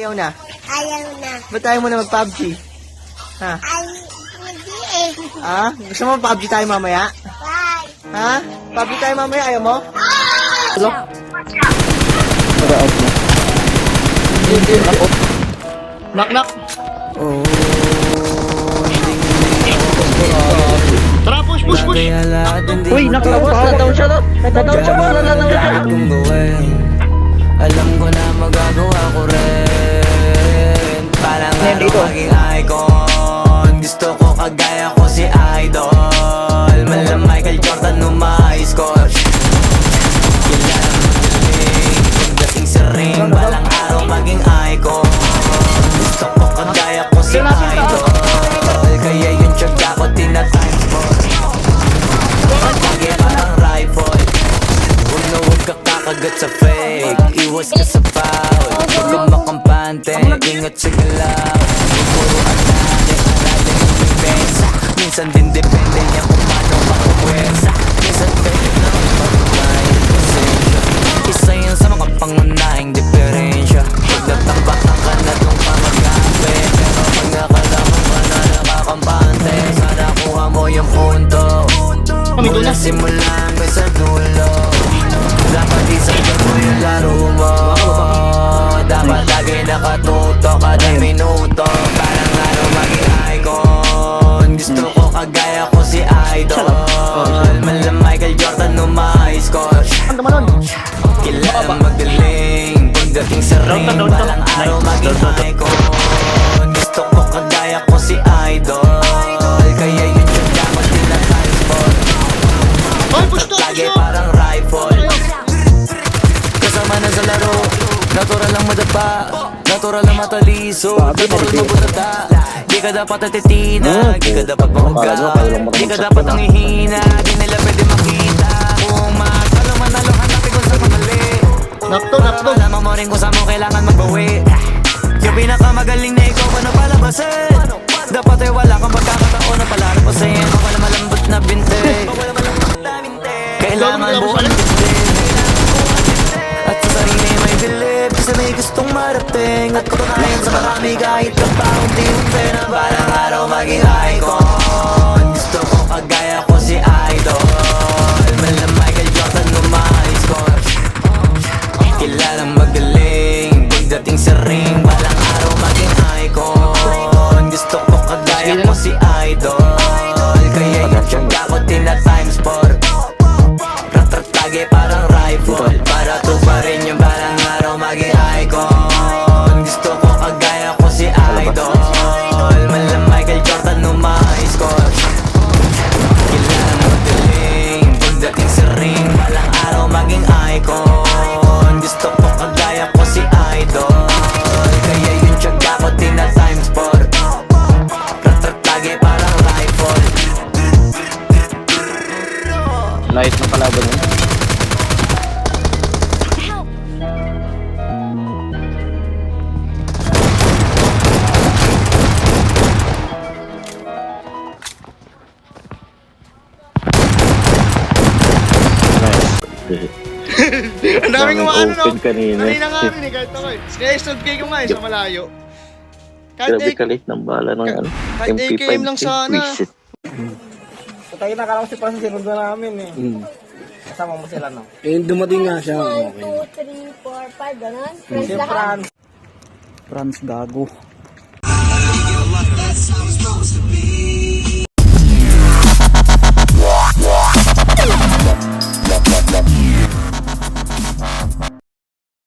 ayaw na? Ayaw na. Ba't ayaw mo na mag-PUBG? Ha? Ay, hindi eh. Ha? Gusto mo PUBG tayo mamaya? Bye. Ha? PUBG tayo mamaya, ayaw mo? Hello? Naka-out na. Knock, knock. Tara, push, push, push. Uy, nakalawas. Nataon siya doon. Nataon siya doon. Alam ko na magagawa ko rin. Parang ano maging icon. Gusto ko kagaya ko si Idol. Mala Michael Jordan numa-score. Kailangan magaling. Pagdating sa ring, balang araw maging icon. Gusto ko kagaya ko si Idol. Kaya yung tsaga ko tina-times mo. Pagkagi parang rifle. Huwag na huwag ka kakagat sa fake. Iwas ka sa foul. Huwag ka makampante. Ingat sa galaw. Puro anale. Aralin yung depensa. Minsan din depende niya kung paano makapuwersa. Minsan pwede na magpapagay. Pasensya. Isa yan sa mga pangunahing diferensya. Pag natambatan ka na itong pamagape. Pero pag nakalaman ka na nakakampante, sana kuha mo yung punto. Mula simula hanggang sa dulo. Dapat isagad mo yung laro mo. Dapat lagi nakatuto kada minuto. Parang laro maging icon. Gusto ko kagaya ko si Idol. Mala Michael Jordan numa-score. Kailangan magaling. Pagdating sa ring, balang araw maging icon. Gusto ko kagaya ko si Idol. Kaya yun yung dapat tina-transport. Lagi parang rifle. Kasama na sa laro. Natural lang madapa. Natural lang mataliso. Natural mabutata. Di ka dapat natitina. Di ka dapat mahuga. Di ka dapat ang ihina. Di nila pwede makita. Kung matalo manalo, hanapin ko sa pamali. Nakto, nakto. Malaman mo rin kung saan mo kailangan magbawi. Yung pinakamagaling na ikaw pa na palabasin. Dapat ay wala kang pagkakataon na palalabasin. Wala malambot na binte. Kailangan buwan din. At sa sarili may bilib. Kasi may gustong marating. At patunayan sa marami kahit ka pa unti-unti na parang araw maging icon. Gusto ko kagaya ko si Idol. Mala Michael Jordan numa-score. Kailangan magaling. Pagdating sa ring, balang araw maging icon. Gusto ko kagaya ko si Idol. Kaya yung tsaga ko tina-times 4. Lagi parang rifle. Para to pa rin yung parang araw maging icon. Gusto ko kagaya ko si Idol. Mala Michael Jordan numa-score. Kailangan magaling. Pagdating sa ring, balang araw maging icon. Gusto ko kagaya ko si Idol. Kaya yung tsaga ko tina-times 4. Lagi parang rifle. Light ng kalaban mo. Ang daming umaano, no? Open kanina. Kanina nga rin eh, kahit ako eh. Kaya stod ko nga eh, sa malayo. Kahit Grabe kalit ng bala ng ano. kahit AKM lang sana. Reset. So tayo nakarang si Francis, sinod na namin eh. Kasama mo sila, no? Eh, dumating nga siya. 1, 2, 3, 4, 5, ganun. Friends Si lahat. Franz. Franz Gago. That's how it's supposed to be.